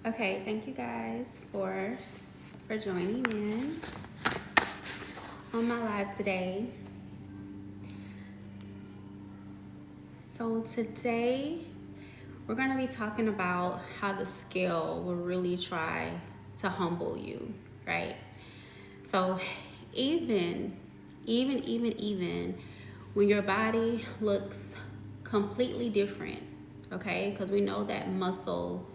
Okay, thank you guys for joining in on my live today. So today we're going to be talking about how the scale will really try to humble you, right? So even when your body looks completely different, okay? Because we know that muscle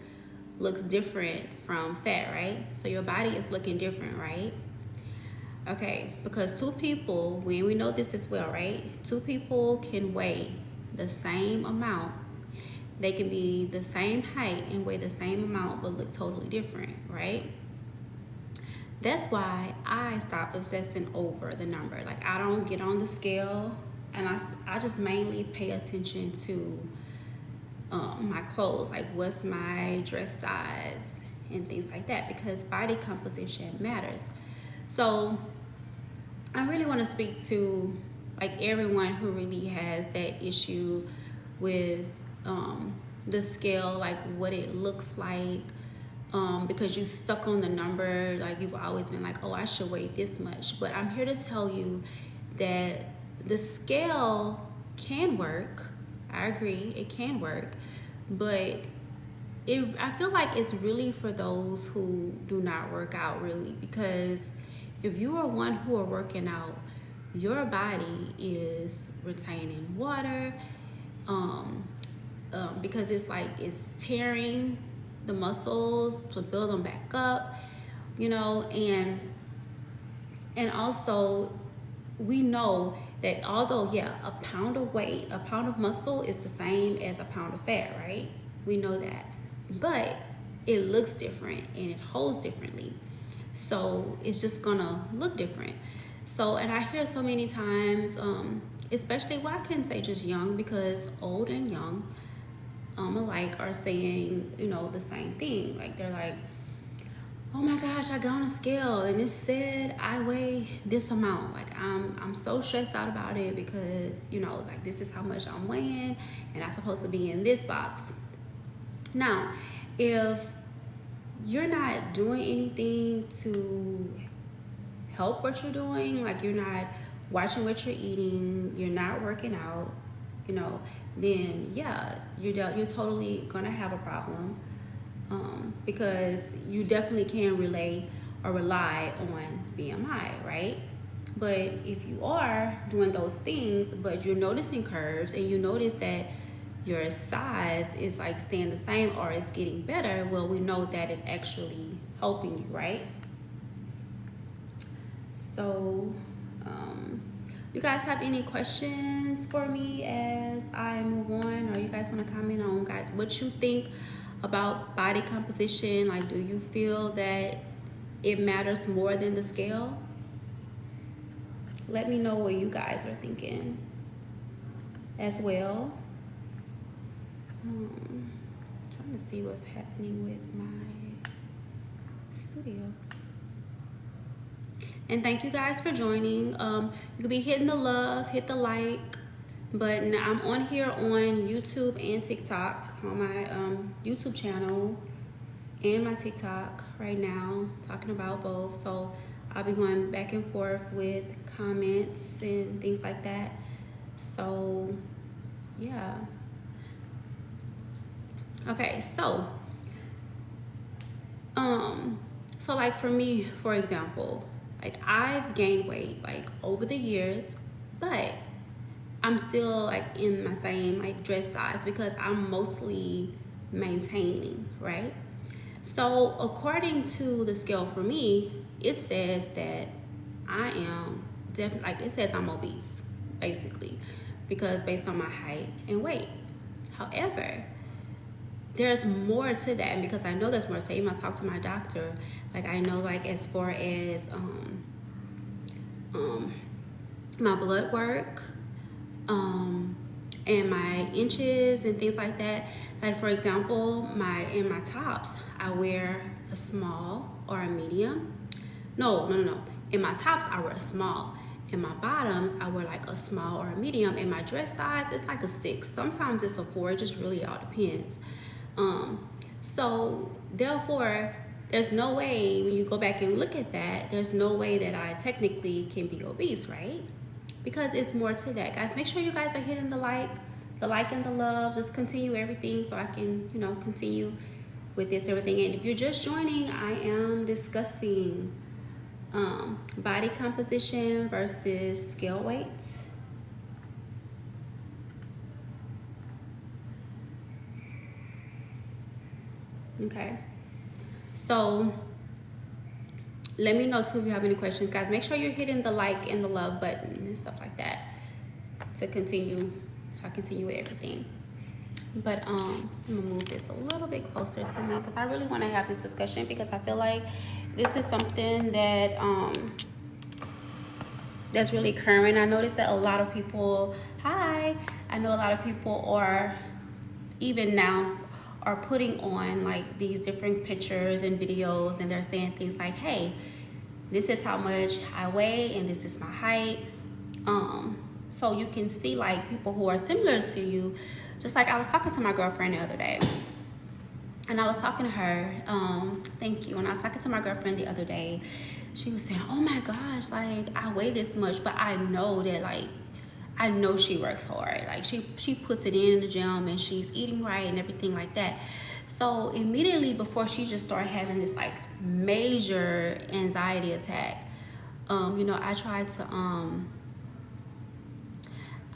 looks different from fat, right? So your body is looking different, right? Okay, because two people, we know this as well, right? Two people can weigh the same amount. They can be the same height and weigh the same amount but look totally different, right? That's why I stopped obsessing over the number. Like, I don't get on the scale, and I just mainly pay attention to my clothes, like what's my dress size and things like that, because body composition matters. So I really want to speak to like everyone who really has that issue with the scale, like what it looks like, because you stuck on the number. Like, you've always been like, oh, I should weigh this much. But I'm here to tell you that the scale can work. I agree, it can work, but I feel like it's really for those who do not work out, really, because if you are one who are working out, your body is retaining water, because it's tearing the muscles to build them back up, and also we know that although, yeah, a pound of muscle is the same as a pound of fat, right? We know that. But it looks different and it holds differently. So it's just gonna look different. So, and I hear so many times, especially, well, I couldn't say just young, because old and young alike are saying, the same thing. Like, they're like, oh my gosh, I got on a scale and it said I weigh this amount. Like, I'm so stressed out about it because, like, this is how much I'm weighing and I'm supposed to be in this box. Now, if you're not doing anything to help what you're doing, like you're not watching what you're eating, you're not working out, then yeah, you're totally gonna have a problem. Because you definitely can rely on BMI, right? But if you are doing those things, but you're noticing curves and you notice that your size is like staying the same or it's getting better, well, we know that is actually helping you, right? So, you guys have any questions for me as I move on, or you guys want to comment on, guys, what you think about body composition? Like, do you feel that it matters more than the scale? Let me know what you guys are thinking as well. Trying to see what's happening with my studio. And thank you guys for joining. You could be hitting the love, hit the like button. I'm on here on YouTube and TikTok, on my YouTube channel and my TikTok right now, talking about both. So I'll be going back and forth with comments and things like that. So yeah. Okay, so like for me, for example, like I've gained weight like over the years, but I'm still like in my same like dress size because I'm mostly maintaining, right? So according to the scale for me, it says that I am definitely, like, it says I'm obese, basically, because based on my height and weight. However, there's more to that, and because I know there's more to it, even I talk to my doctor, like I know, like, as far as my blood work, and my inches and things like that. Like, for example, in my tops, I wear a small or a medium. No. In my tops, I wear a small. In my bottoms, I wear like a small or a medium. In my dress size, it's like a 6. Sometimes it's a 4. It just really all depends. So therefore, there's no way when you go back and look at that, there's no way that I technically can be obese, right? Because it's more to that. Guys, make sure you guys are hitting the like and the love. Just continue everything so I can, continue with this everything. And if you're just joining, I am discussing body composition versus scale weights. Okay, so let me know too if you have any questions, guys. Make sure you're hitting the like and the love button and stuff like that to continue, so I continue with everything. But I'm gonna move this a little bit closer to me because I really want to have this discussion, because I feel like this is something that that's really current. I noticed that a lot of people, I know a lot of people are, even now, are putting on like these different pictures and videos, and they're saying things like, hey, this is how much I weigh and this is my height. So you can see like people who are similar to you. Just like I was talking to my girlfriend the other day, and I was talking to her, thank you. When I was talking to my girlfriend the other day, she was saying, oh my gosh, like I weigh this much, but I know that like, I know she works hard. Like she puts it in the gym and she's eating right and everything like that. So immediately before she just started having this like major anxiety attack,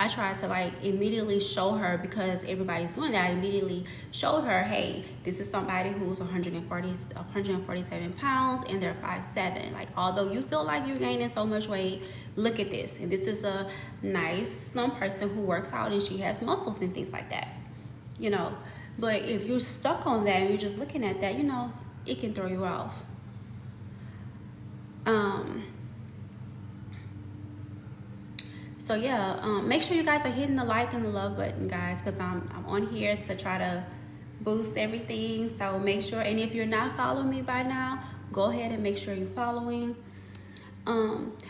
I tried to like immediately show her, because everybody's doing that. I immediately showed her, hey, this is somebody who's 147 pounds and they're 5'7". Like, although you feel like you're gaining so much weight, look at this. And this is a nice, slim person who works out and she has muscles and things like that, But if you're stuck on that and you're just looking at that, it can throw you off. So yeah, make sure you guys are hitting the like and the love button, guys, because I'm on here to try to boost everything. So make sure, and if you're not following me by now, go ahead and make sure you're following.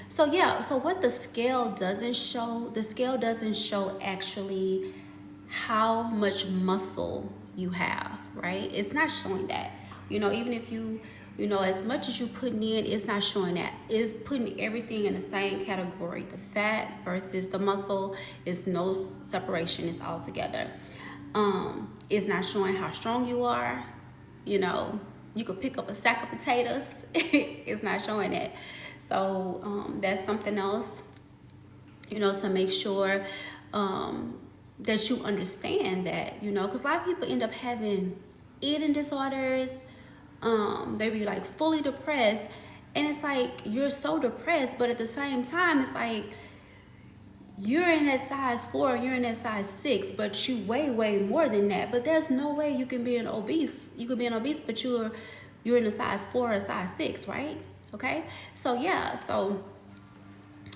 So yeah, so what the scale doesn't show actually how much muscle you have, right? It's not showing that. Even if you as much as you're putting in, it's not showing that. It's putting everything in the same category. The fat versus the muscle is no separation. It's all together. It's not showing how strong you are. You could pick up a sack of potatoes. It's not showing that. So that's something else, to make sure that you understand that, because a lot of people end up having eating disorders. They be like fully depressed, and it's like you're so depressed, but at the same time it's like you're in that size 4, you're in that size 6, but you weigh way more than that. But there's no way you can be an obese. You could be an obese, but you're in a size 4 or size 6, right? Okay, so yeah, so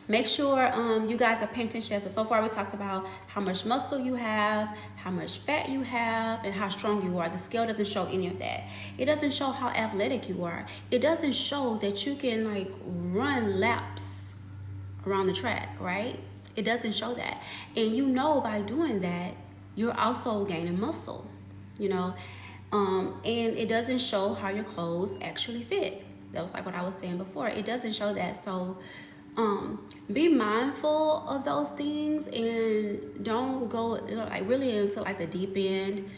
make sure you guys are paying attention. So far we talked about how much muscle you have, how much fat you have, and how strong you are. The scale doesn't show any of that. It doesn't show how athletic you are. It doesn't show that you can like run laps around the track, right? It doesn't show that. And by doing that, you're also gaining muscle, and it doesn't show how your clothes actually fit. That was like what I was saying before. It doesn't show that. So be mindful of those things, and don't go like really into like the deep end,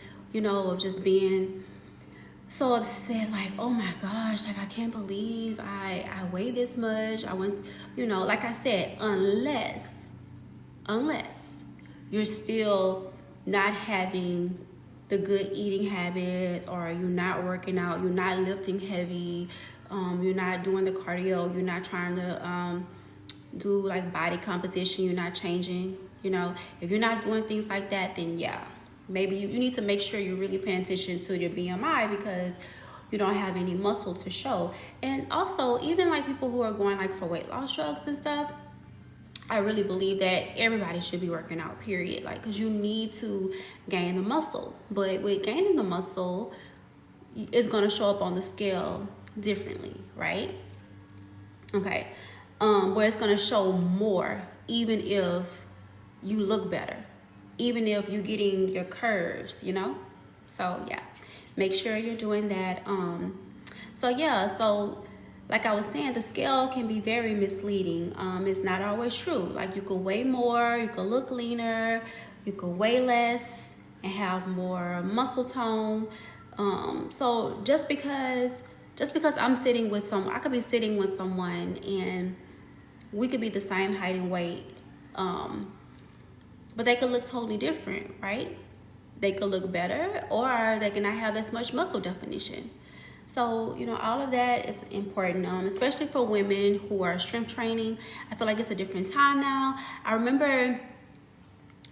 of just being so upset, like, oh my gosh, like I can't believe I weigh this much. I went, like I said, unless you're still not having the good eating habits, or you're not working out, you're not lifting heavy, you're not doing the cardio, you're not trying to do like body composition, you're not changing, if you're not doing things like that, then yeah, maybe you need to make sure you're really paying attention to your BMI, because you don't have any muscle to show. And also, even like people who are going like for weight loss drugs and stuff, I really believe that everybody should be working out, period. Like, because you need to gain the muscle. But with gaining the muscle, it's going to show up on the scale differently, right? Okay. Where it's going to show more, even if you look better, even if you're getting your curves, So yeah, Make sure you're doing that. So yeah, so like I was saying, the scale can be very misleading. It's not always true. Like you could weigh more, you could look leaner, you could weigh less and have more muscle tone. So just because I'm sitting with someone, I could be sitting with someone and we could be the same height and weight, but they could look totally different, right? They could look better, or they could not have as much muscle definition. So, you know, all of that is important, especially for women who are strength training. I feel like it's a different time now. I remember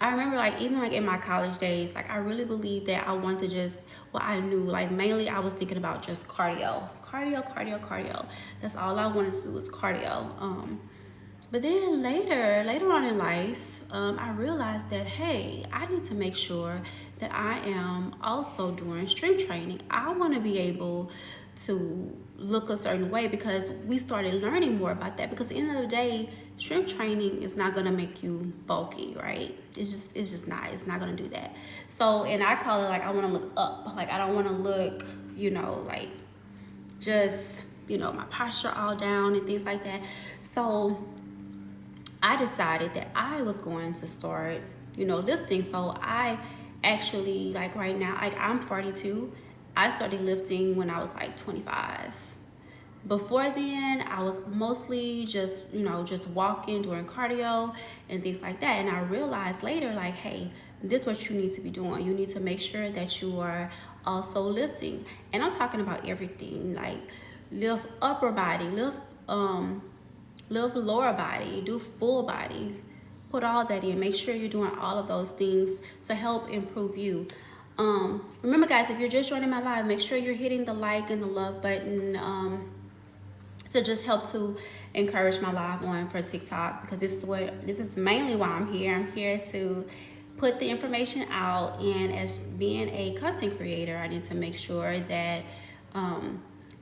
like even like in my college days, like I really believed that I wanted to just, well, I knew like mainly I was thinking about just cardio. That's all I wanted to do was cardio. But then later on in life, I realized that, hey, I need to make sure that I am also doing strength training. I want to be able to look a certain way because we started learning more about that. Because at the end of the day, strength training is not going to make you bulky, right? It's just not. It's not going to do that. So, and I call it like I want to look up. Like I don't want to look, you know, like just, you know, my posture all down and things like that. So I decided that I was going to start, you know, lifting. So I actually, like right now, like I'm 42. I started lifting when I was like 25. Before then, I was mostly just, you know, just walking, doing cardio and things like that. And I realized later, like, hey, this is what you need to be doing. You need to make sure that you are also lifting. And I'm talking about everything, like lift upper body, lift lower body, do full body, put all that in. Make sure you're doing all of those things to help improve you. Remember guys, if you're just joining my live, make sure you're hitting the like and the love button to just help to encourage my live on for TikTok, because this is mainly why I'm here. I'm here to put the information out, and as being a content creator, I need to make sure that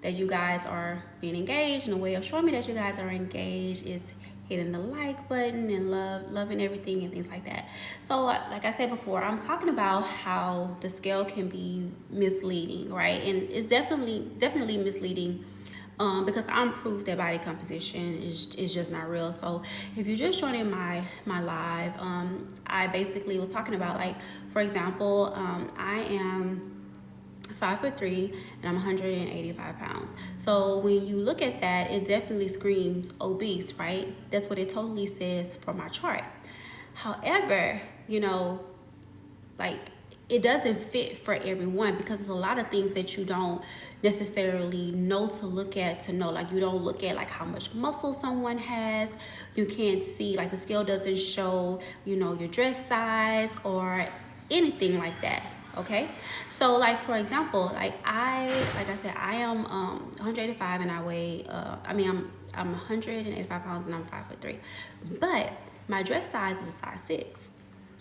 that you guys are being engaged, and a way of showing me that you guys are engaged is hitting the like button and loving everything and things like that. So like I said before, I'm talking about how the scale can be misleading, right? And it's definitely misleading because I'm proof that body composition is just not real. So if you're just joining my live, I basically was talking about, like, for example, I am 5'3" and I'm 185 pounds. So when you look at that, it definitely screams obese, right? That's what it totally says for my chart. However, you know, like, it doesn't fit for everyone, because there's a lot of things that you don't necessarily know to look at, to know. Like, you don't look at like how much muscle someone has. You can't see, like, the scale doesn't show, you know, your dress size or anything like that. Okay, so like, for example, like I said, I am 185 and I weigh I'm 185 pounds and I'm 5'3", but my dress size is a size 6.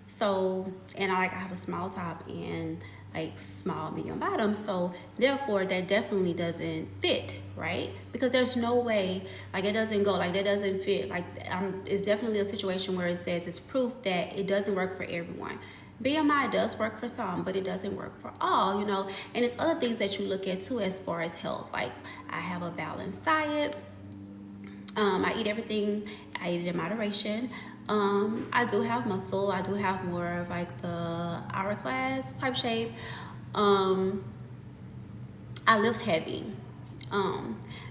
So, and I have a small top and like small medium bottom, so therefore that definitely doesn't fit, right? Because there's no way, like, it doesn't go, like, that doesn't fit. Like, it's definitely a situation where it says it's proof that it doesn't work for everyone. BMI does work for some, but it doesn't work for all, you know. And it's other things that you look at too as far as health. Like, I have a balanced diet. I eat everything. I eat it in moderation. I do have muscle. I do have more of like the hourglass type shape. I lift heavy.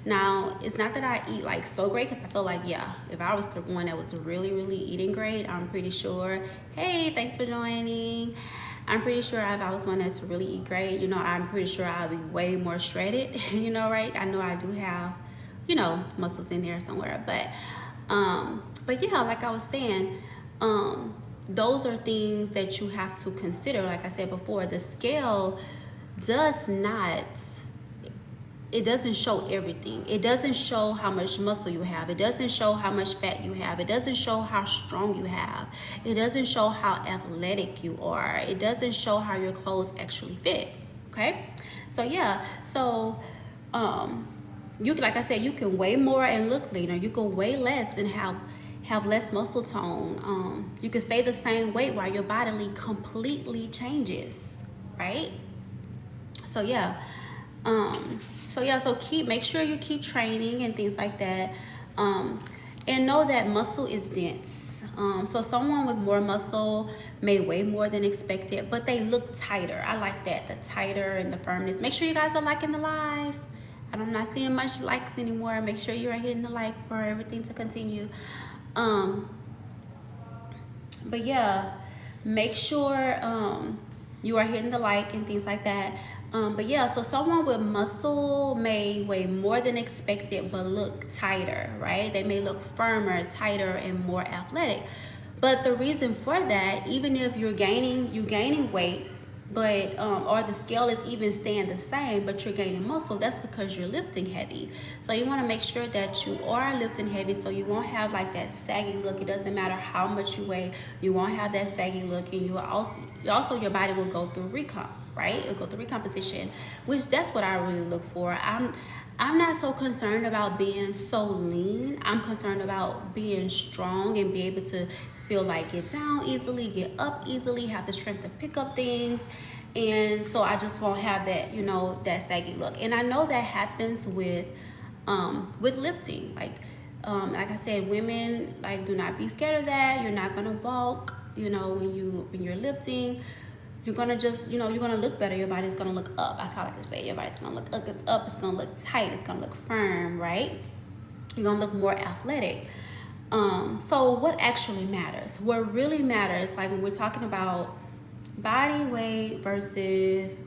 Now, it's not that I eat like so great, because I feel like, yeah, if I was the one that was really eating great, I'm pretty sure, hey, thanks for joining. I'm pretty sure if I was one that's really eat great, you know, I'm pretty sure I'll be way more shredded, you know, right? I know I do have, you know, muscles in there somewhere, but yeah, like I was saying, those are things that you have to consider. Like I said before, the scale it doesn't show everything. It doesn't show how much muscle you have. It doesn't show how much fat you have. It doesn't show how strong you have. It doesn't show how athletic you are. It doesn't show how your clothes actually fit. Okay? So yeah, so you, like I said, you can weigh more and look leaner. You can weigh less and have less muscle tone. You can stay the same weight while your body completely changes, right? So yeah, so make sure you keep training and things like that, and know that muscle is dense. So someone with more muscle may weigh more than expected, but they look tighter. I like that, the tighter and the firmness. Make sure you guys are liking the live. I'm not seeing much likes anymore. Make sure you're hitting the like for everything to continue. But yeah, make sure you are hitting the like and things like that. But yeah, so someone with muscle may weigh more than expected but look tighter, right? They may look firmer, tighter, and more athletic. But the reason for that, even if you're gaining weight, but or the scale is even staying the same, but you're gaining muscle, that's because you're lifting heavy. So you want to make sure that you are lifting heavy, so you won't have like that saggy look. It doesn't matter how much you weigh, you won't have that saggy look, and you will also your body will go through recomp, right? It'll go through recompetition, which that's what I really look for. I'm not so concerned about being so lean. I'm concerned about being strong and be able to still like get down easily, get up easily, have the strength to pick up things. And so I just won't have that, that saggy look. And I know that happens with lifting. Like I said, women, like, do not be scared of that. You're not gonna bulk, when you're lifting. You're gonna just, you're gonna look better. Your body's gonna look up. That's how I like to say. Your body's gonna look up. It's gonna look tight. It's gonna look firm, right? You're gonna look more athletic. So what actually matters? What really matters, like when we're talking about body weight versus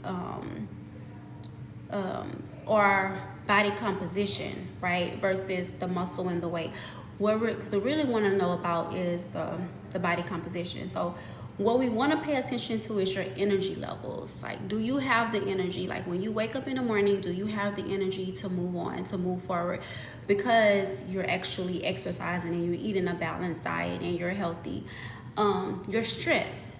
or body composition, right? Versus the muscle and the weight. Because we really want to know about is the body composition. So what we want to pay attention to is your energy levels. Like, do you have the energy? Like, when you wake up in the morning, do you have the energy to move on, to move forward? Because you're actually exercising and you're eating a balanced diet and you're healthy. Your strength.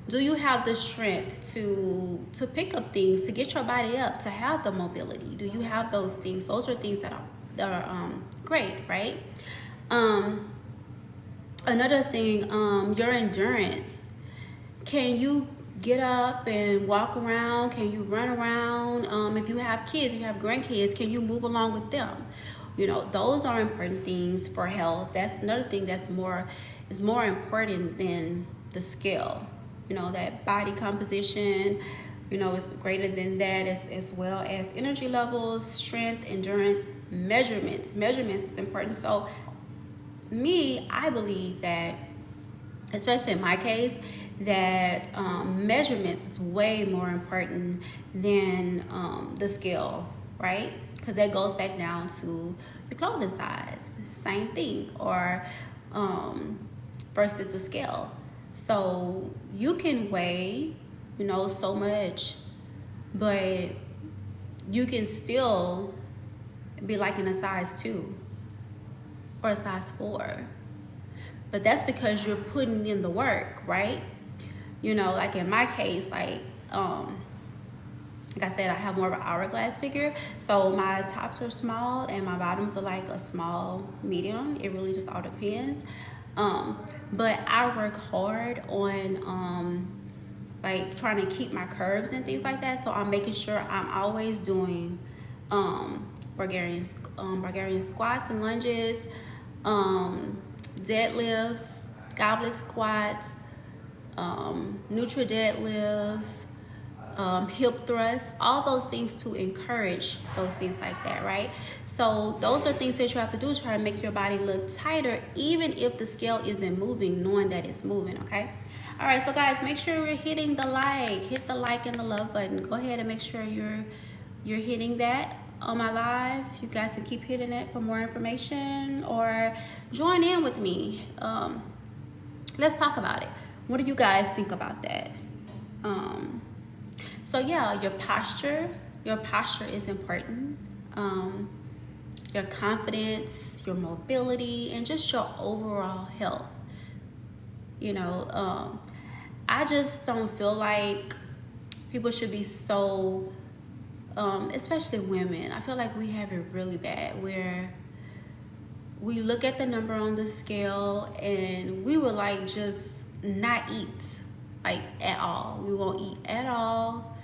Do you have the strength to pick up things, to get your body up, to have the mobility? Do you have those things? Those are things that are great, right? Another thing, your endurance. Can you get up and walk around? Can you run around? If you have kids, you have grandkids, can you move along with them? Those are important things for health. That's another thing that's more important than the scale. That body composition, is greater than that, as well as energy levels, strength, endurance, measurements. Measurements is important. So I believe that, especially in my case, that measurements is way more important than the scale, right? Because that goes back down to your clothing size, same thing, or versus the scale. So you can weigh, so much, but you can still be like in a size 2 or a size 4. But that's because you're putting in the work, right? Like in my case, like I said, I have more of an hourglass figure. So my tops are small and my bottoms are like a small medium. It really just all depends. But I work hard on like trying to keep my curves and things like that. So I'm making sure I'm always doing Bulgarian squats and lunges, deadlifts, goblet squats, neutral deadlifts, hip thrusts, all those things to encourage those things like that, right? So those are things that you have to do to try to make your body look tighter, even if the scale isn't moving, knowing that it's moving, okay? All right, so guys, make sure you're hitting the like. Hit the like and the love button. Go ahead and make sure you're hitting that on my live. You guys can keep hitting it for more information or join in with me. Let's talk about it. What do you guys think about that? So yeah, your posture is important. Your confidence, your mobility, and just your overall health. I just don't feel like people should be so, especially women. I feel like we have it really bad where we look at the number on the scale and we would like just not eat, like, at all. We won't eat at all.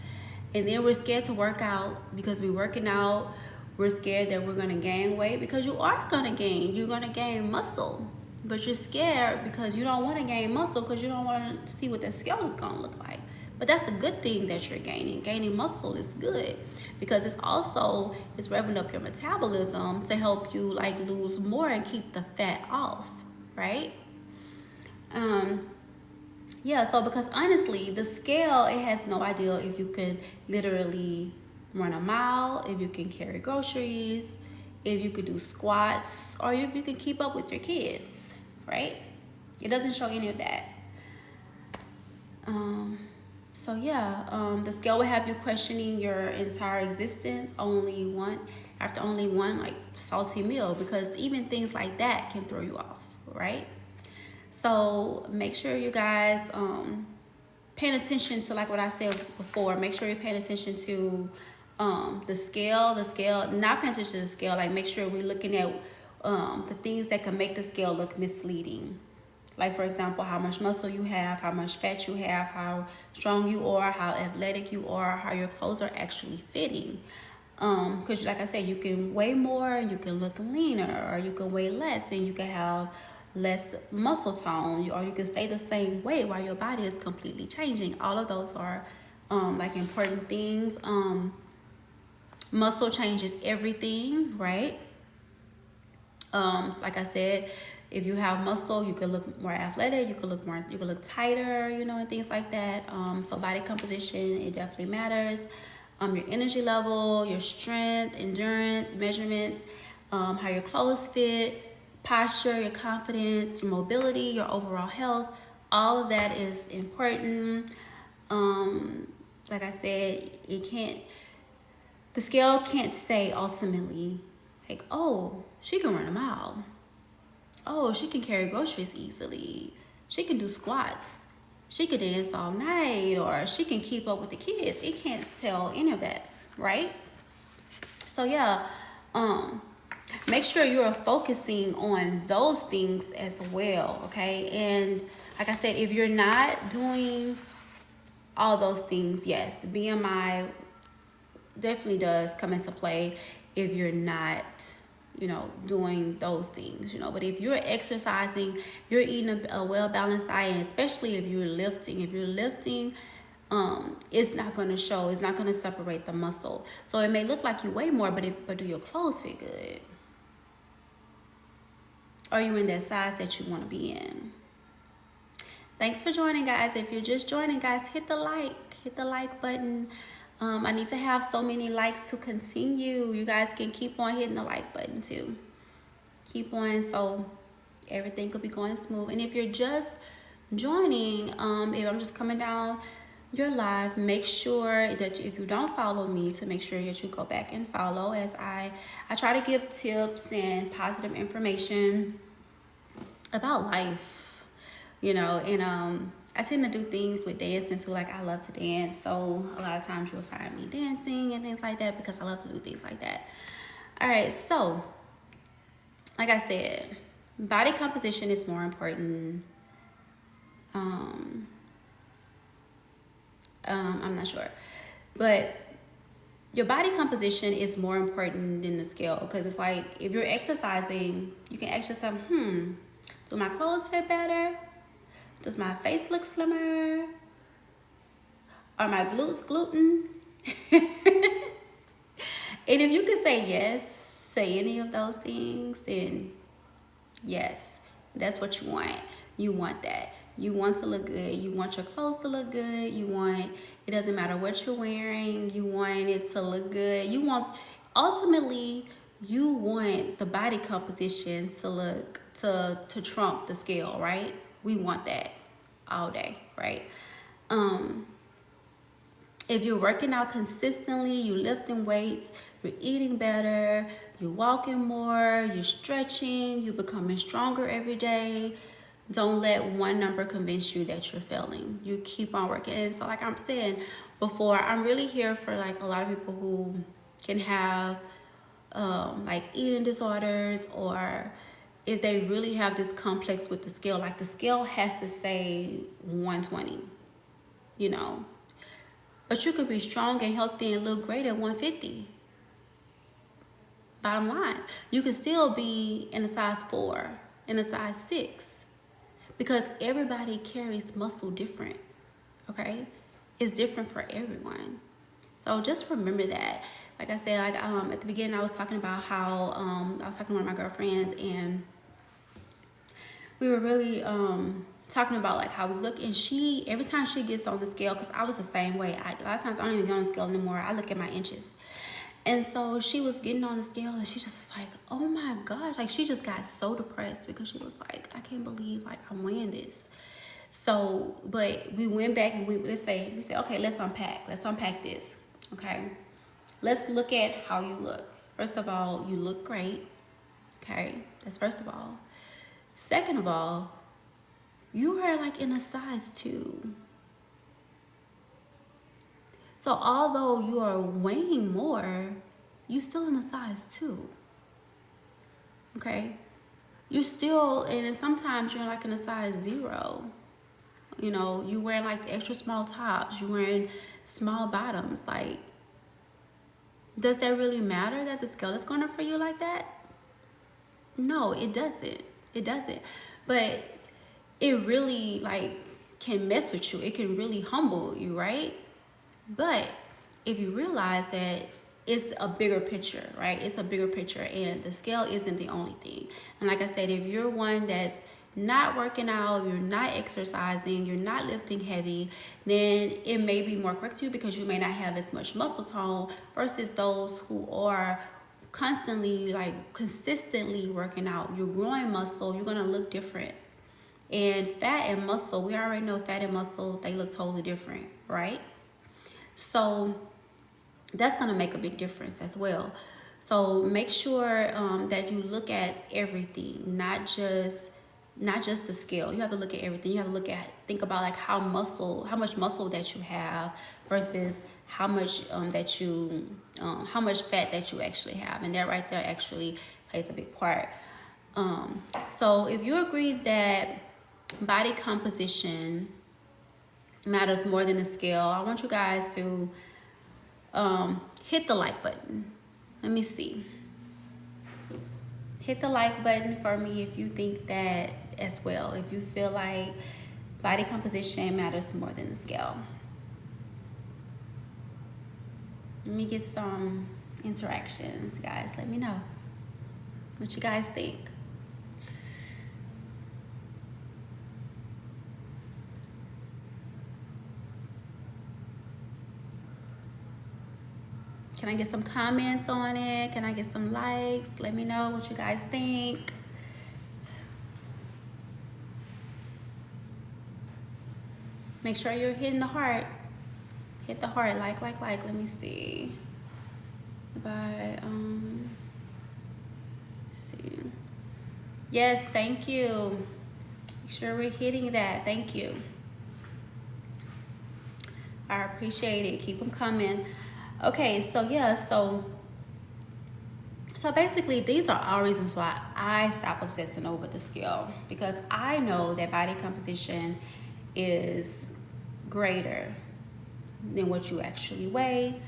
And then we're scared to work out because we're working out. We're scared that we're going to gain weight, because you are going to gain. You're going to gain muscle. But you're scared because you don't want to gain muscle, because you don't want to see what that scale is going to look like. But that's a good thing that you're gaining. Gaining muscle is good, because it's revving up your metabolism to help you like lose more and keep the fat off, right? Yeah, so because honestly, the scale, it has no idea if you could literally run a mile, if you can carry groceries, if you could do squats, or if you can keep up with your kids, right? It doesn't show any of that. So yeah, the scale will have you questioning your entire existence after only one like salty meal, because even things like that can throw you off, right? So make sure you guys paying attention to, like what I said before, make sure you're paying attention to the scale, not paying attention to the scale, like make sure we're looking at the things that can make the scale look misleading. Like, for example, how much muscle you have, how much fat you have, how strong you are, how athletic you are, how your clothes are actually fitting. Because like I said, you can weigh more, you can look leaner, or you can weigh less and you can have less muscle tone, or you can stay the same weight while your body is completely changing. All of those are like important things. Muscle changes everything, right? Like I said, if you have muscle, you can look more athletic, you can look tighter, and things like that. So body composition, it definitely matters. Your energy level, your strength, endurance, measurements, how your clothes fit, posture, your confidence, your mobility, your overall health, all of that is important. Like I said, the scale can't say ultimately, like, oh, she can run a mile. Oh, she can carry groceries easily. She can do squats. She can dance all night, or she can keep up with the kids. It can't tell any of that, right? So yeah, make sure you're focusing on those things as well, okay? And like I said, if you're not doing all those things, yes, the BMI definitely does come into play if you're not, doing those things, But if you're exercising, you're eating a well-balanced diet, especially if you're lifting. It's not going to show. It's not going to separate the muscle. So it may look like you weigh more, but do your clothes fit good? Are you in that size that you want to be in? Thanks for joining, guys. If you're just joining, guys, hit the like button. I need to have so many likes to continue. You guys can keep on hitting the like button too. Keep on, so everything could be going smooth. And if you're just joining, if I'm just coming down your live, make sure that if you don't follow me, to make sure that you go back and follow, as I try to give tips and positive information about life, and I tend to do things with dancing too. Like, I love to dance, so a lot of times you'll find me dancing and things like that, because I love to do things like that. All right, so like I said, body composition is more important. I'm not sure, but your body composition is more important than the scale, because it's like, if you're exercising, you can ask yourself, do my clothes fit better? Does my face look slimmer? Are my glutes gluten? And if you can say yes to any of those things, then yes, that's what you want. You want that. You want to look good. You want your clothes to look good. It doesn't matter what you're wearing. You want it to look good. Ultimately, you want the body composition to trump the scale, right? We want that all day, right? If you're working out consistently, you're lifting weights, you're eating better, you're walking more, you're stretching, you're becoming stronger every day, don't let one number convince you that you're failing. You keep on working. And so, like I'm saying before, I'm really here for like a lot of people who can have like eating disorders, or if they really have this complex with the scale, like the scale has to say 120, But you could be strong and healthy and look great at 150. Bottom line, you could still be in a size 4, in a size 6, because everybody carries muscle different, okay? It's different for everyone. So just remember that. Like I said, like at the beginning, I was talking about how I was talking to one of my girlfriends, and we were really talking about like how we look. And she, every time she gets on the scale, because I was the same way. A lot of times I don't even get on the scale anymore. I look at my inches. And so she was getting on the scale, and she just like, oh my gosh, like she just got so depressed because she was like, I can't believe like I'm weighing this. So, but we went back and we said, okay, let's unpack this. Okay, let's look at how you look. First of all, you look great. Okay, that's first of all. Second of all, you are like in a size 2. So although you are weighing more, you're still in a size 2. Okay? You're still, and then sometimes you're like in a size 0. You know, you're wearing like extra small tops, you're wearing small bottoms. Like, does that really matter that the scale is going up for you like that? No, it doesn't. It doesn't. But it really like can mess with you. It can really humble you, right? But if you realize that it's a bigger picture, right? It's a bigger picture, and the scale isn't the only thing. And like I said, if you're one that's not working out, you're not exercising, you're not lifting heavy, then it may be more correct to you because you may not have as much muscle tone versus those who are constantly, like consistently working out. You're growing muscle, you're gonna look different. And fat and muscle, we already know fat and muscle, they look totally different, right? So that's going to make a big difference as well. So make sure that you look at everything, not just the scale. You have to look at everything. You have to think about like how much muscle that you have versus how much how much fat that you actually have. And that right there actually plays a big part. So if you agree that body composition matters more than the scale, I want you guys to hit the like button. Let me see. Hit the like button for me if you think that as well. If you feel like body composition matters more than the scale. Let me get some interactions, guys. Let me know what you guys think. Can I get some comments on it? Can I get some likes? Let me know what you guys think. Make sure you're hitting the heart. Hit the heart, like. Let me see. See. Yes, thank you. Make sure we're hitting that. Thank you. I appreciate it. Keep them coming. Okay, so yeah, so basically these are all reasons why I stop obsessing over the scale, because I know that body composition is greater than what you actually weigh.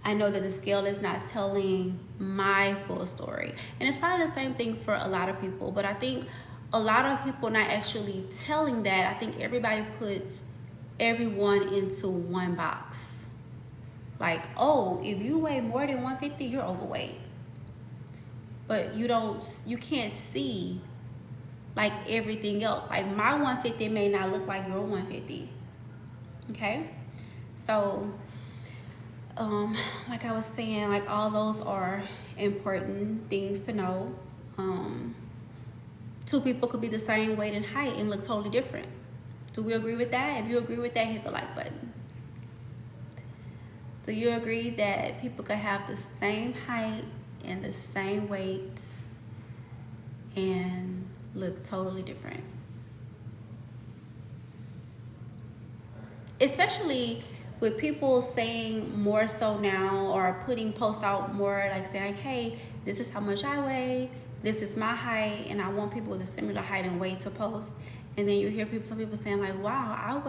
I know that the scale is not telling my full story. And it's probably the same thing for a lot of people, but I think a lot of people not actually telling that. I think everybody puts everyone into one box. Like, oh, if you weigh more than 150, you're overweight. But you can't see like everything else. Like my 150 may not look like your 150. Okay? So, like I was saying, like all those are important things to know. Two people could be the same weight and height and look totally different. Do we agree with that? If you agree with that, hit the like button. Do you agree that people could have the same height and the same weight and look totally different? Especially with people saying more so now, or putting posts out more, like saying, hey, this is how much I weigh, this is my height, and I want people with a similar height and weight to post. And then you hear some people saying like, wow,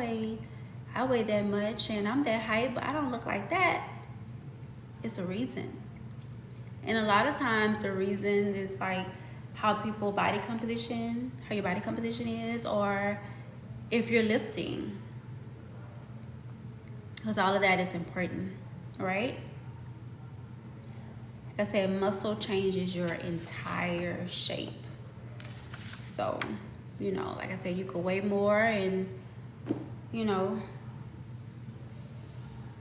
I weigh that much and I'm that height, but I don't look like that. It's a reason. And a lot of times the reason is like how your body composition is, or if you're lifting. Because all of that is important, right? Like I said, muscle changes your entire shape. So, you know, like I said, you could weigh more and, you know,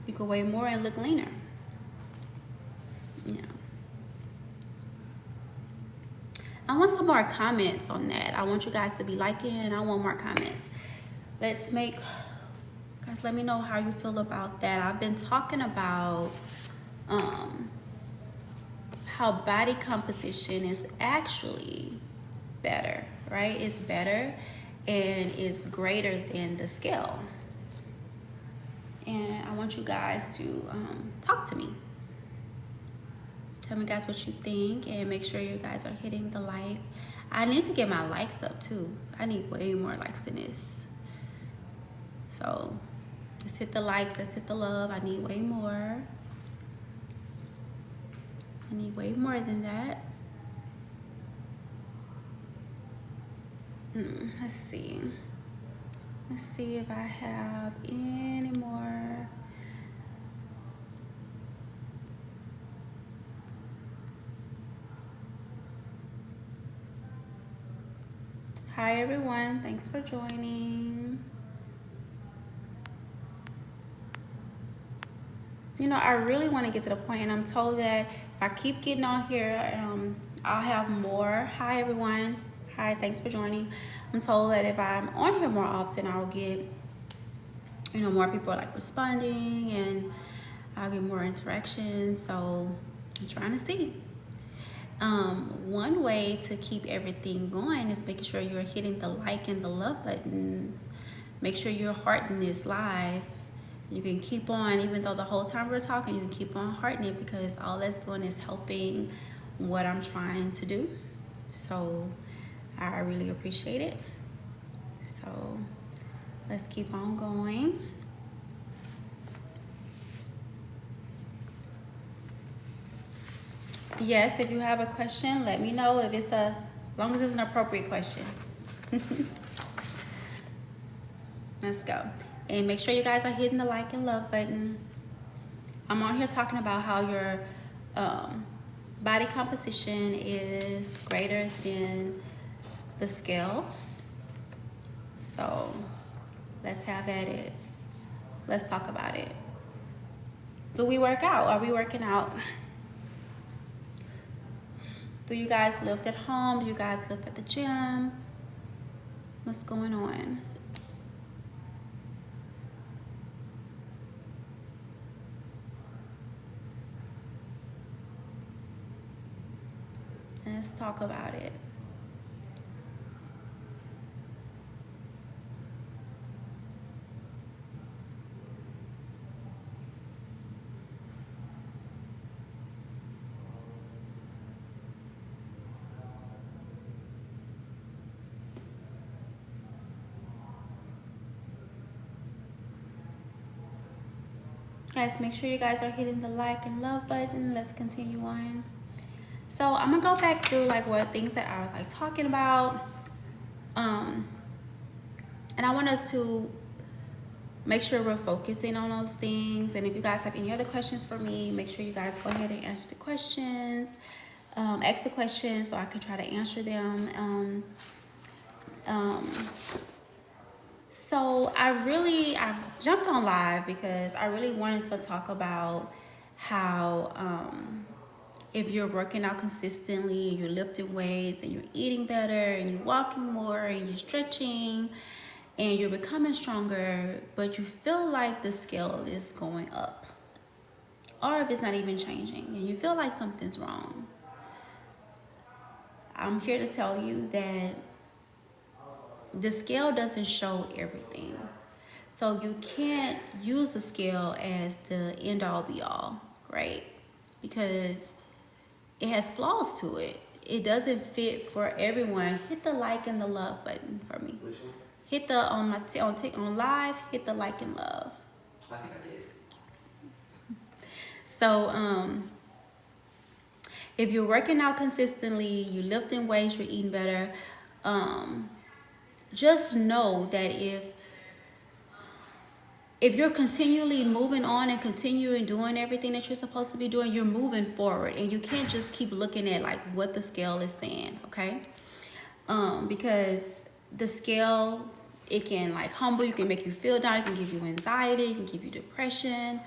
you could weigh more and look leaner. Yeah. I want some more comments on that. I want you guys to be liking. I want more comments. Guys, let me know how you feel about that. I've been talking about how body composition is actually better, right? It's better and it's greater than the scale. And I want you guys to talk to me. Tell me guys what you think, and make sure you guys are hitting the like. I need to get my likes up too. I need way more likes than this. So let's hit the likes, let's hit the love. I need way more. I need way more than that. Let's see. Let's see if I have any more. Hi everyone, thanks for joining. You know, I really want to get to the point, and I'm told that if I keep getting on here, I'll have more. Hi everyone. Hi, thanks for joining. I'm told that if I'm on here more often, I'll get, you know, more people like responding, and I'll get more interaction. So I'm trying to see. One way to keep everything going is making sure you're hitting the like and the love buttons. Make sure you're hearting this live. You can keep on, even though the whole time we're talking, you can keep on hearting it, because all that's doing is helping what I'm trying to do. So I really appreciate it. So let's keep on going. Yes, if you have a question, let me know. If it's as long as it's an appropriate question. Let's go. And make sure you guys are hitting the like and love button. I'm on here talking about how your body composition is greater than the scale. So let's have at it. Let's talk about it. Do we work out? Are we working out? Do you guys lift at home? Do you guys lift at the gym? What's going on? Let's talk about it. Guys, make sure you guys are hitting the like and love button. Let's continue on. So I'm gonna go back through like what things that I was like talking about. And I want us to make sure we're focusing on those things. And if you guys have any other questions for me, make sure you guys go ahead and answer the questions. Ask the questions so I can try to answer them. So I jumped on live because I really wanted to talk about how if you're working out consistently, you're lifting weights, and you're eating better, and you're walking more, and you're stretching, and you're becoming stronger, but you feel like the scale is going up, or if it's not even changing and you feel like something's wrong, I'm here to tell you that the scale doesn't show everything. So you can't use the scale as the end all be all, right? Because it has flaws to it. It doesn't fit for everyone. Hit the like and the love button for me. Hit the on live. Hit the like and love. I think I did. So if you're working out consistently, you're lifting weights, you're eating better, just know that if you're continually moving on and continuing doing everything that you're supposed to be doing, you're moving forward, and you can't just keep looking at like what the scale is saying, okay? Because the scale, it can like humble, you can make you feel down, it can give you anxiety, it can give you depression,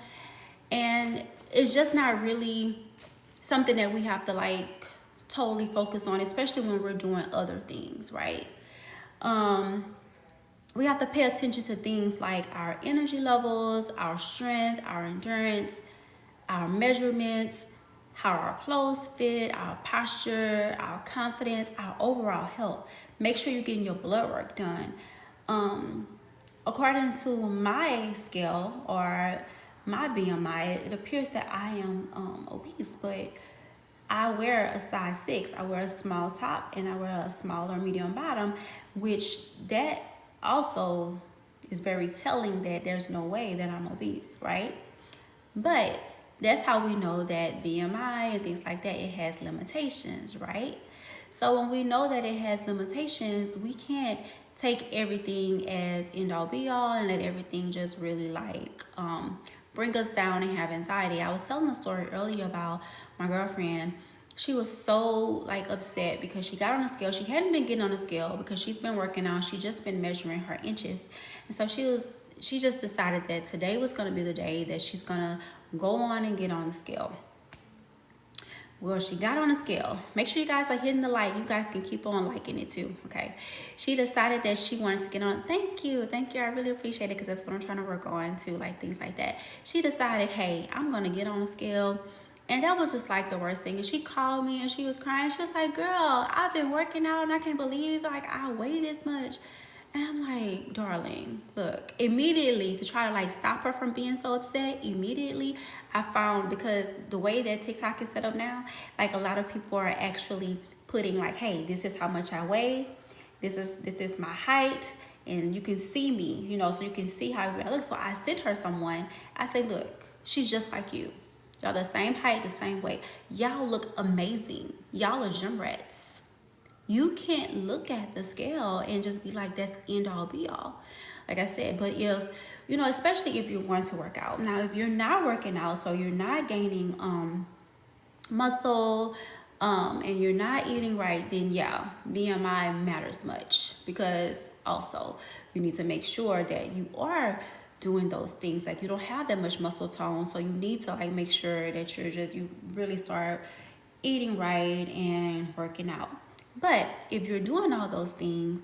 and it's just not really something that we have to like totally focus on, especially when we're doing other things, right? We have to pay attention to things like our energy levels, our strength, our endurance, our measurements, how our clothes fit, our posture, our confidence, our overall health. Make sure you're getting your blood work done. According to my scale or my BMI, it appears that I am obese, but I wear a size 6. I wear a small top and I wear a small or medium bottom, which that also is very telling that there's no way that I'm obese, right? But that's how we know that BMI and things like that, it has limitations, right? So when we know that it has limitations, we can't take everything as end all be all and let everything just really like bring us down and have anxiety. I was telling a story earlier about my girlfriend. She was so like upset because she got on a scale. She hadn't been getting on a scale because she's been working out. She just been measuring her inches. And so she just decided that today was going to be the day that she's going to go on and get on the scale. Well, she got on a scale. Make sure you guys are hitting the like. You guys can keep on liking it too, okay? She decided that she wanted to get on. Thank you. I really appreciate it because that's what I'm trying to work on too, like things like that. She decided, hey, I'm going to get on a scale. And that was just like the worst thing. And she called me and she was crying. She was like, girl, I've been working out and I can't believe like I weigh this much. And I'm like, darling, look, immediately to try to like stop her from being so upset, immediately I found, because the way that TikTok is set up now, like a lot of people are actually putting like, hey, this is how much I weigh. This is my height. And you can see me, you know, so you can see how I look. So I sent her someone. I say, look, she's just like you. Y'all the same height, the same weight. Y'all look amazing. Y'all are gym rats. You can't look at the scale and just be like, that's end all be all. Like I said, but if, you know, especially if you're wanting to work out. Now, if you're not working out, so you're not gaining muscle and you're not eating right, then yeah, BMI matters much, because also you need to make sure that you are doing those things. Like you don't have that much muscle tone, so you need to like make sure that you really start eating right and working out. But if you're doing all those things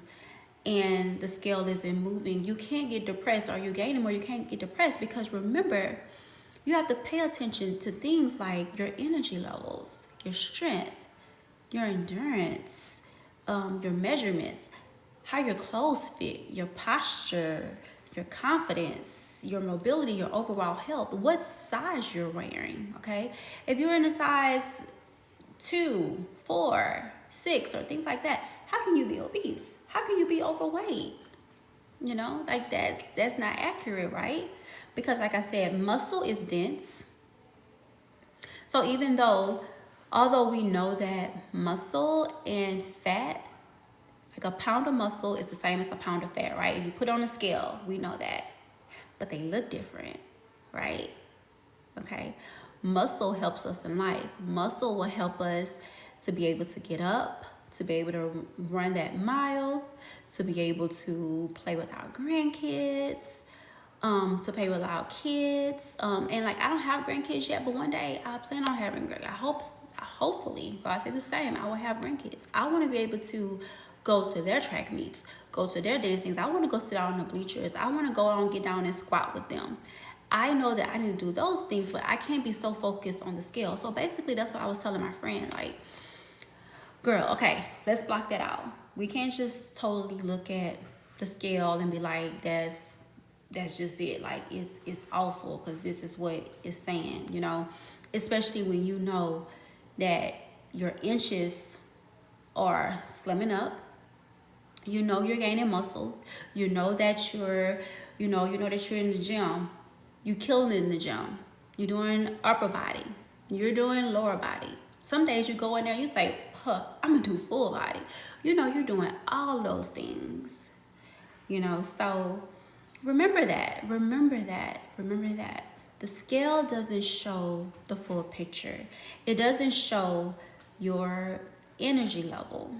and the scale isn't moving, you can't get depressed, or you're gaining more, you can't get depressed, because remember, you have to pay attention to things like your energy levels, your strength, your endurance, your measurements, how your clothes fit, your posture, your confidence, your mobility, your overall health, what size you're wearing, okay? If you're in a size 2, 4, 6, or things like that, how can you be obese? How can you be overweight? You know, like that's not accurate, right? Because like I said, muscle is dense. So even although we know that muscle and fat, like a pound of muscle is the same as a pound of fat, right? If you put it on a scale, we know that. But they look different, right? Okay. Muscle helps us in life. Muscle will help us to be able to get up, to be able to run that mile, to be able to play with our grandkids, to play with our kids. And like, I don't have grandkids yet, but one day I plan on having hopefully, God say the same, I will have grandkids. I want to be able to go to their track meets, go to their dancings. I want to go sit down on the bleachers. I want to go out and get down and squat with them. I know that I need to do those things, but I can't be so focused on the scale. So basically, that's what I was telling my friend. Like, girl, okay, let's block that out. We can't just totally look at the scale and be like, that's just it. Like, it's awful because this is what it's saying, you know? Especially when you know that your inches are slimming up, You know you're gaining muscle. You know that that you're in the gym. You killing it in the gym. You're doing upper body. You're doing lower body. Some days you go in there, you say, I'm gonna do full body. You know you're doing all those things. So remember that. Remember that. Remember that. The scale doesn't show the full picture. It doesn't show your energy level.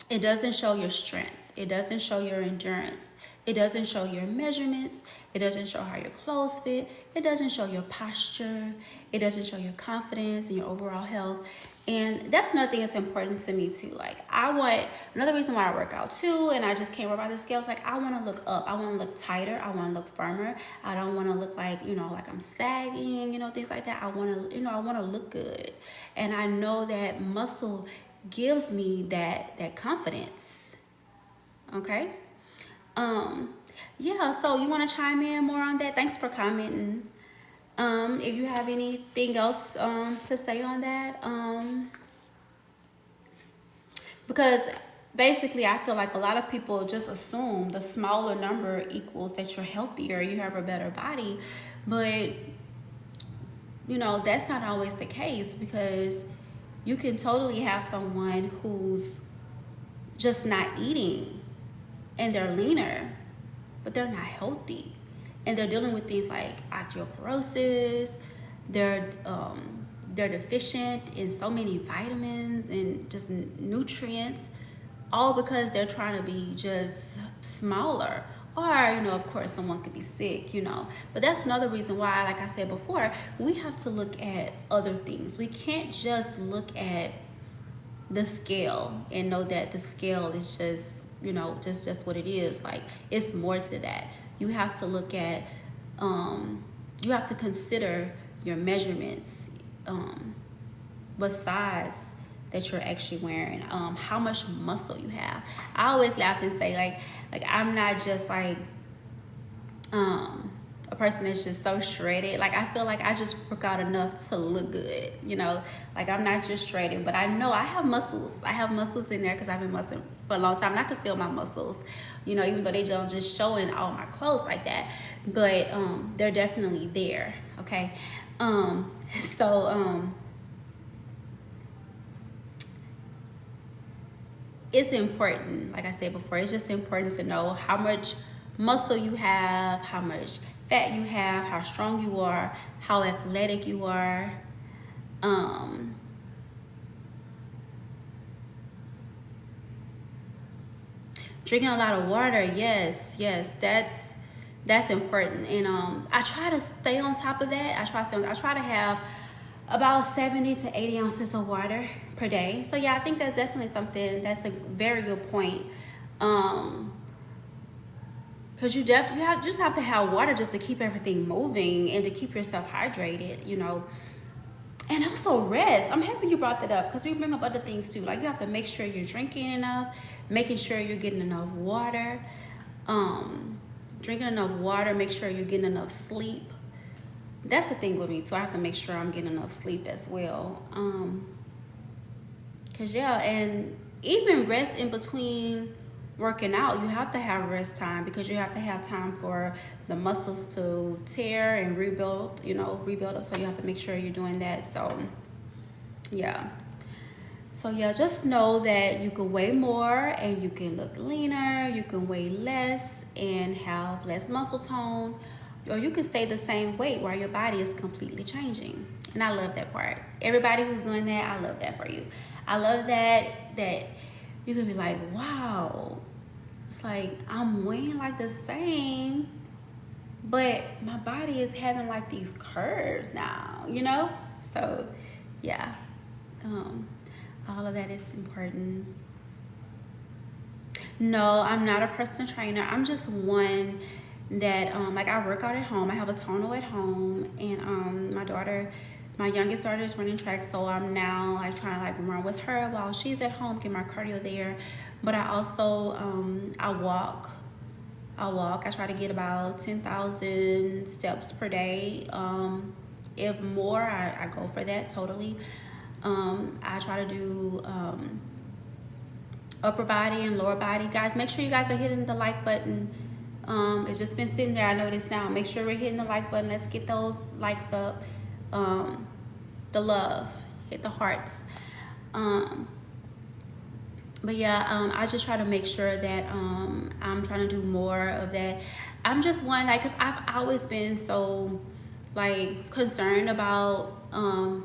It doesn't show your strength. It doesn't show your endurance. It doesn't show your measurements. It doesn't show how your clothes fit. It doesn't show your posture. It doesn't show your confidence and your overall health. And that's another thing that's important to me too. Like another reason why I work out too, and I just can't work by the scales. Like I want to look up. I want to look tighter. I want to look firmer. I don't want to look like, like I'm sagging, things like that. I want to look good. And I know that muscle gives me that confidence. Okay. So you want to chime in more on that? Thanks for commenting. If you have anything else to say on that, because basically I feel like a lot of people just assume the smaller number equals that you're healthier, you have a better body, but that's not always the case, because you can totally have someone who's just not eating and they're leaner, but they're not healthy. And they're dealing with things like osteoporosis. They're deficient in so many vitamins and just nutrients, all because they're trying to be just smaller. Or, of course, someone could be sick, But that's another reason why, like I said before, we have to look at other things. We can't just look at the scale and know that the scale is just, just what it is. Like, it's more to that. You have to look at, you have to consider your measurements, what size that you're actually wearing, how much muscle you have. I always laugh and say, like I'm not just like a person that's just so shredded. Like I feel like I just work out enough to look good, like I'm not just shredded, but I know I have muscles. I have muscles in there because I've been muscling for a long time, and I can feel my muscles, even though they don't just show in all my clothes like that, but they're definitely there. Okay. It's important, like I said before, it's just important to know how much muscle you have, how much fat you have, how strong you are, how athletic you are. Drinking a lot of water, yes, that's important. And I try to stay on top of that. I try to have about 70 to 80 ounces of water per day. So yeah, I think that's definitely something, that's a very good point. Because you just have to have water just to keep everything moving and to keep yourself hydrated, And also rest. I'm happy you brought that up, because we bring up other things too. Like you have to make sure you're drinking enough, making sure you're getting enough water, drinking enough water, make sure you're getting enough sleep. That's the thing with me too. I have to make sure I'm getting enough sleep as well. And even rest in between working out, you have to have rest time, because you have to have time for the muscles to tear and rebuild up. So you have to make sure you're doing that. So just know that you can weigh more and you can look leaner, you can weigh less and have less muscle tone, or you can stay the same weight while your body is completely changing. And I love that part. Everybody who's doing that, I love that for you. I love that you can be like, wow, it's like I'm weighing like the same, but my body is having like these curves now, So yeah, all of that is important. No, I'm not a personal trainer. I'm just one that I work out at home. I have a tonal at home, and my youngest daughter is running track, so I'm now trying to run with her while she's at home, get my cardio there. But I also I walk. I try to get about 10,000 steps per day. If more, I go for that totally. I try to do upper body and lower body. Guys, make sure you guys are hitting the like button. It's just been sitting there. I noticed now. Make sure we're hitting the like button. Let's get those likes up. The love. Hit the hearts. But yeah, I just try to make sure that I'm trying to do more of that. I'm just one, like, because I've always been so, like, concerned about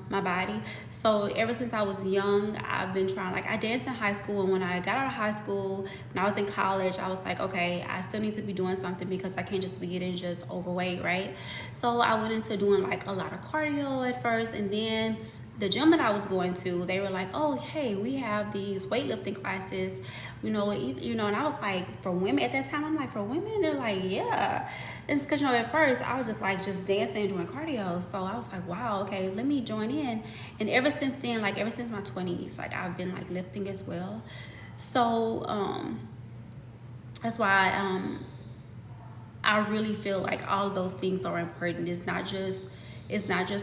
my body. So ever since I was young, I've been trying, like, I danced in high school, and when I got out of high school, when I was in college, I was like, okay, I still need to be doing something because I can't just be getting just overweight, right? So I went into doing, like, a lot of cardio at first, and then the gym that I was going to, they were like, oh, hey, we have these weightlifting classes, and I was like, for women at that time, I'm like, for women? They're like, yeah. And because, at first I was just like, just dancing and doing cardio. So I was like, wow, okay, let me join in. And ever since then, like ever since my 20s, like I've been like lifting as well. So that's why I really feel like all of those things are important. It's not just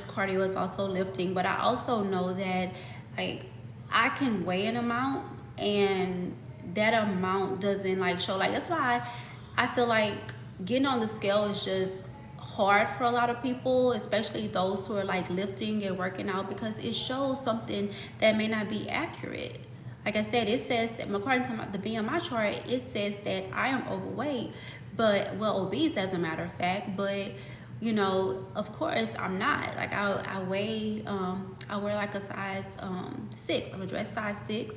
cardio, it's also lifting. But I also know that, like, I can weigh an amount and that amount doesn't like show. Like, that's why I feel like getting on the scale is just hard for a lot of people, especially those who are like lifting and working out, because it shows something that may not be accurate. Like I said, it says that according to the BMI chart, it says that I am overweight, obese as a matter of fact, but of course I'm not. Like I weigh, I wear like a size 6. I'm a dress size 6.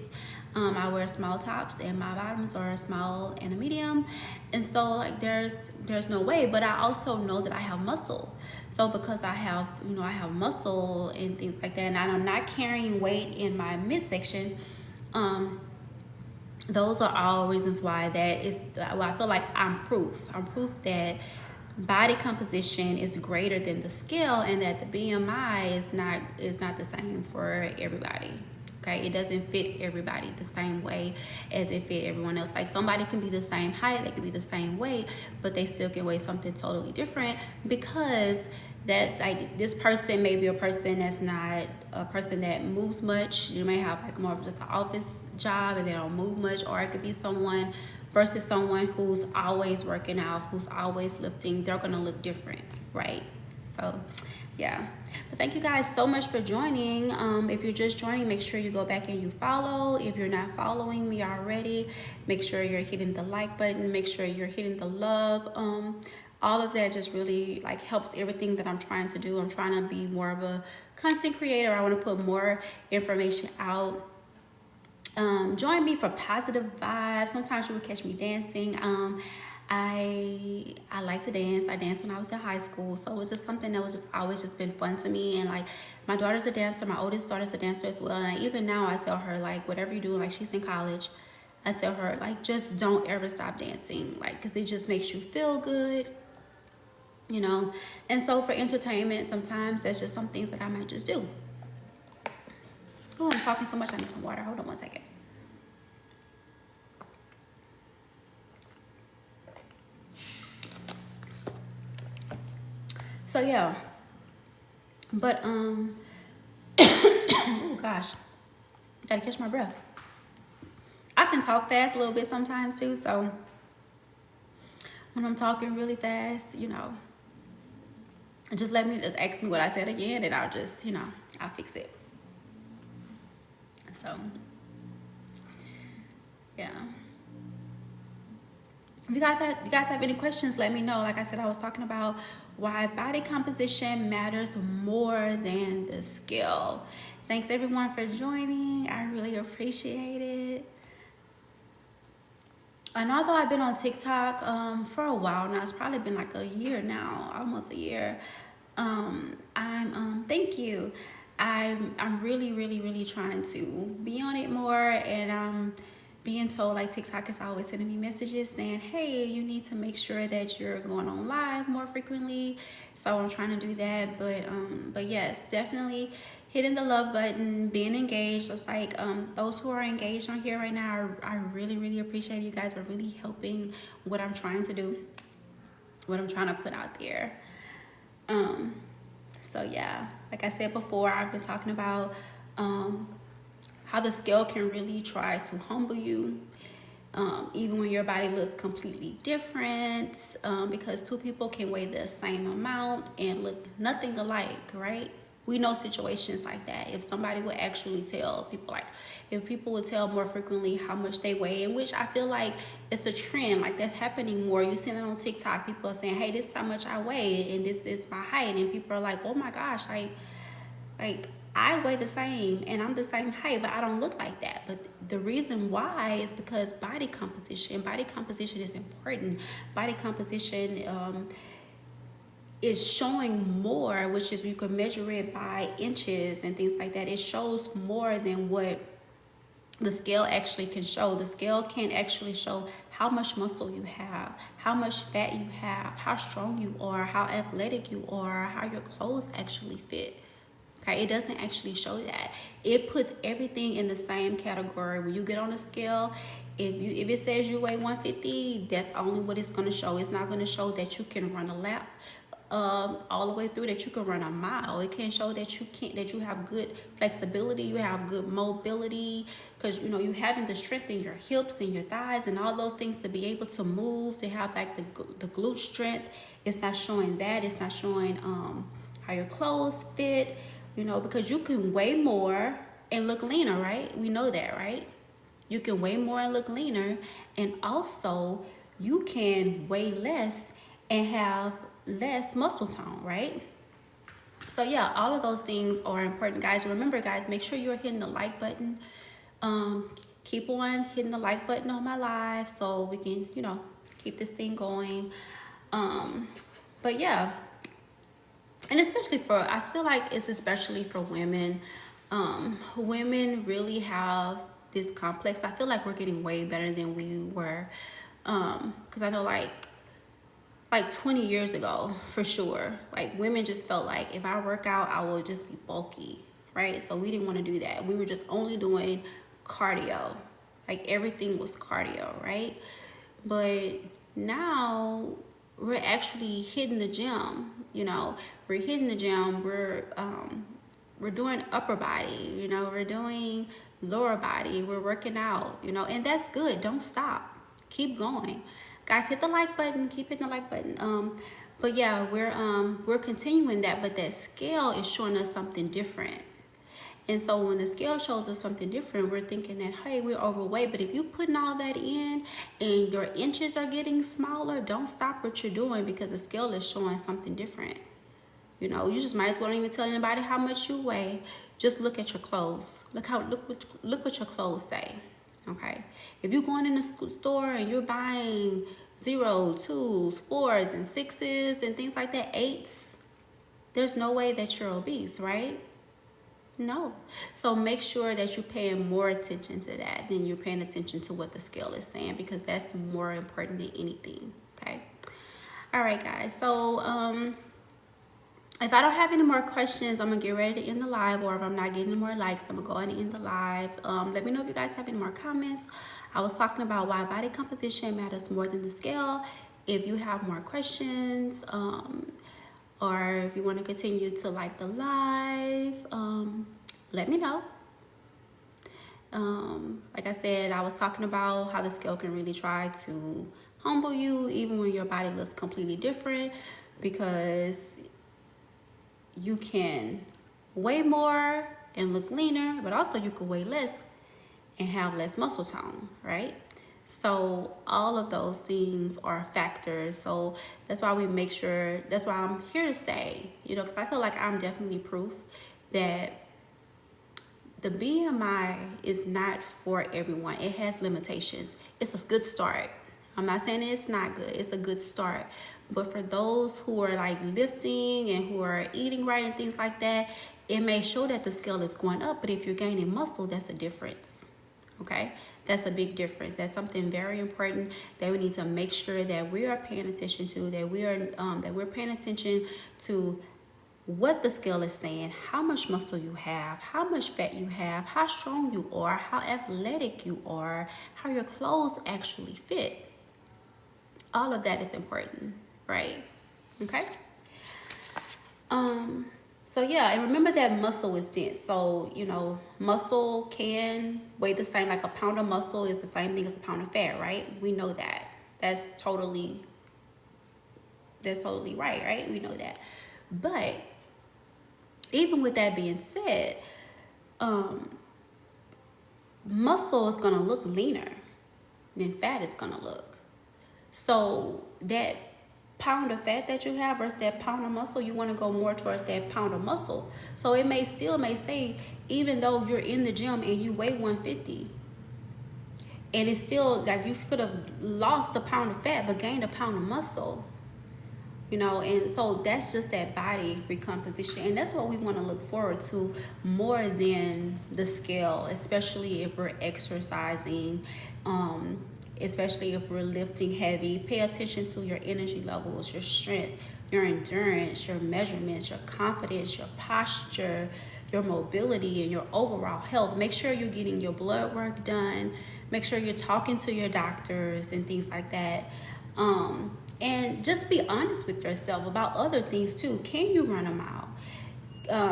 I wear small tops and my bottoms are a small and a medium. And so like there's no way, but I also know that I have muscle. So because I have, I have muscle and things like that, and I'm not carrying weight in my midsection, those are all reasons why I feel like I'm proof that body composition is greater than the scale, and that the BMI is not the same for everybody. Okay, it doesn't fit everybody the same way as it fit everyone else. Like somebody can be the same height, they can be the same weight, but they still can weigh something totally different, because that, like, this person may be a person that's not a person that moves much. You may have like more of just an office job and they don't move much, or it could be someone versus someone who's always working out, who's always lifting. They're gonna look different, right? So yeah, but thank you guys so much for joining. If you're just joining, make sure you go back and you follow. If you're not following me already, make sure you're hitting the like button, make sure you're hitting the love. All of that just really like helps everything that I'm trying to do. I'm trying to be more of a content creator. I want to put more information out. Join me for positive vibes. Sometimes you will catch me dancing. I like to dance. I danced when I was in high school, so it was just something that was just always just been fun to me. And like my daughter's a dancer, my oldest daughter's a dancer as well. And even now I tell her, like, whatever you do, like she's in college, I tell her, like, just don't ever stop dancing, like, because it just makes you feel good. And so for entertainment, sometimes that's just some things that I might just do. Oh, I'm talking so much, I need some water. Hold on one second. So yeah, but oh gosh, gotta catch my breath. I can talk fast a little bit sometimes too, so when I'm talking really fast, just ask me what I said again, and I'll just, I'll fix it. So, yeah. If you guys have any questions, let me know. Like I said, I was talking about why body composition matters more than the scale. Thanks everyone for joining. I really appreciate it. And although I've been on TikTok for a while now, it's probably been like a year now, almost a year. Thank you. I'm really, really, really trying to be on it more, and I'm being told, like, TikTok is always sending me messages saying, hey, you need to make sure that you're going on live more frequently. So I'm trying to do that. But yes, definitely hitting the love button, being engaged. Just like those who are engaged on here right now, I really, really appreciate you guys are really helping what I'm trying to do, what I'm trying to put out there. So yeah, like I said before, I've been talking about how the scale can really try to humble you, even when your body looks completely different, because two people can weigh the same amount and look nothing alike, right? We know situations like that. If somebody would actually tell people, like if people would tell more frequently how much they weigh, in which I feel like it's a trend, like that's happening more. You see it on TikTok, people are saying, hey, this is how much I weigh and this is my height, and people are like, oh my gosh, like I weigh the same and I'm the same height, but I don't look like that. But the reason why is because body composition is important. Body composition is showing more, which is you can measure it by inches and things like that. It shows more than what the scale actually can show. The scale can actually show how much muscle you have, how much fat you have, how strong you are, how athletic you are, how your clothes actually fit. Okay, it doesn't actually show that. It puts everything in the same category. When you get on a scale, if it says you weigh 150, that's only what it's going to show. It's not going to show that you can run a lap all the way through, that you can run a mile. It can't show that you have good flexibility, you have good mobility, because you know you having the strength in your hips and your thighs and all those things to be able to move, to have like the glute strength. It's not showing that. It's not showing how your clothes fit. You know, because you can weigh more and look leaner, right? We know that, right? You can weigh more and look leaner, and also you can weigh less and have less muscle tone, right? So yeah, all of those things are important, guys. Remember, guys, make sure you're hitting the like button. Keep on hitting the like button on my live so we can, you know, keep this thing going. But yeah. And especially I feel like it's especially for women. Women really have this complex. I feel like we're getting way better than we were. Because I know like 20 years ago, for sure, like women just felt like if I work out, I will just be bulky, right? So we didn't want to do that. We were just only doing cardio. Like everything was cardio, right? But now we're actually hitting the gym. You know, we're hitting the gym. We're doing upper body. You know, we're doing lower body. We're working out. You know, and that's good. Don't stop. Keep going, guys. Hit the like button. Keep hitting the like button. But yeah, we're continuing that. But that scale is showing us something different. And so when the scale shows us something different, we're thinking that, hey, we're overweight. But if you're putting all that in and your inches are getting smaller, don't stop what you're doing, because the scale is showing something different. You know, you just might as well not even tell anybody how much you weigh. Just look at your clothes. Look what your clothes say. Okay. If you're going in the store and you're buying 0s, 2s, 4s, and 6s and things like that, 8s, there's no way that you're obese, right? No. So make sure that you're paying more attention to that than you're paying attention to what the scale is saying, because that's more important than anything. Okay. All right, guys. So if I don't have any more questions, I'm gonna get ready to end the live, or if I'm not getting any more likes, I'm gonna go ahead and end the live. Let me know if you guys have any more comments. I was talking about why body composition matters more than the scale. If you have more questions, or if you want to continue to like the live, let me know. Like I said, I was talking about how the scale can really try to humble you even when your body looks completely different, because you can weigh more and look leaner, but also you can weigh less and have less muscle tone, right? So all of those things are factors. So that's why we make sure, that's why I'm here to say, you know, because I feel like I'm definitely proof that the BMI is not for everyone. It has limitations. It's a good start. I'm not saying it's not good. It's a good start. But for those who are like lifting and who are eating right and things like that, it may show that the scale is going up. But if you're gaining muscle, that's a difference. Okay, that's a big difference. That's something very important that we need to make sure that we are paying attention to, that we're paying attention to what the scale is saying, how much muscle you have, how much fat you have, how strong you are, how athletic you are, how your clothes actually fit. All of that is important, right? Okay. So yeah, and remember that muscle is dense. So, you know, muscle can weigh the same, like a pound of muscle is the same thing as a pound of fat, right? We know that. That's totally right? We know that. But even with that being said, muscle is gonna look leaner than fat is gonna look. So that pound of fat that you have versus that pound of muscle, you want to go more towards that pound of muscle. So it may say, even though you're in the gym and you weigh 150, and it's still like you could have lost a pound of fat but gained a pound of muscle, you know. And so that's just that body recomposition, and that's what we want to look forward to more than the scale, especially if we're exercising, especially if we're lifting heavy. Pay attention to your energy levels, your strength, your endurance, your measurements, your confidence, your posture, your mobility, and your overall health. Make sure you're getting your blood work done. Make sure you're talking to your doctors and things like that. And just be honest with yourself about other things too. Can you run a mile?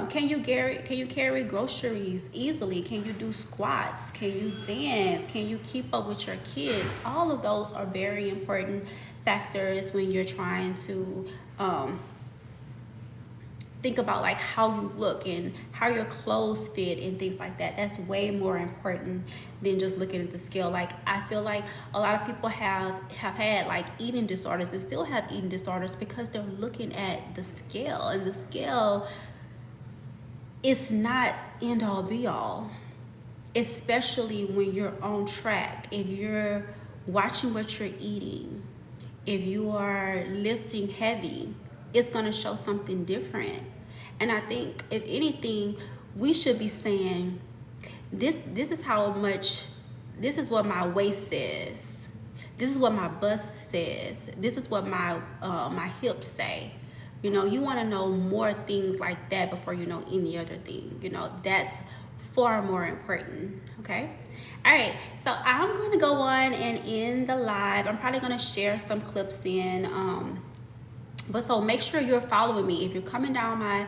Can you carry groceries easily? Can you do squats? Can you dance? Can you keep up with your kids? All of those are very important factors when you're trying to think about like how you look and how your clothes fit and things like that. That's way more important than just looking at the scale. Like I feel like a lot of people have had like eating disorders and still have eating disorders because they're looking at the scale, and the scale, it's not end all be all, especially when you're on track. If you're watching what you're eating, if you are lifting heavy, it's going to show something different. And I think if anything, we should be saying, this is how much, this is what my waist says, this is what my bust says, this is what my hips say. You know, you want to know more things like that before you know any other thing. You know, that's far more important. Okay. All right. So I'm going to go on and end the live. I'm probably going to share some clips in. But so make sure you're following me. If you're coming down my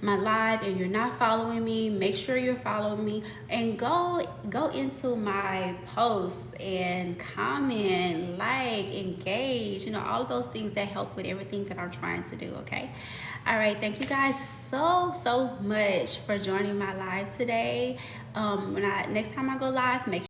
live and you're not following me, make sure you're following me, and go into my posts and comment, like, engage, you know, all of those things that help with everything that I'm trying to do. Okay. All right. Thank you guys so much for joining my live today. Next time I go live, make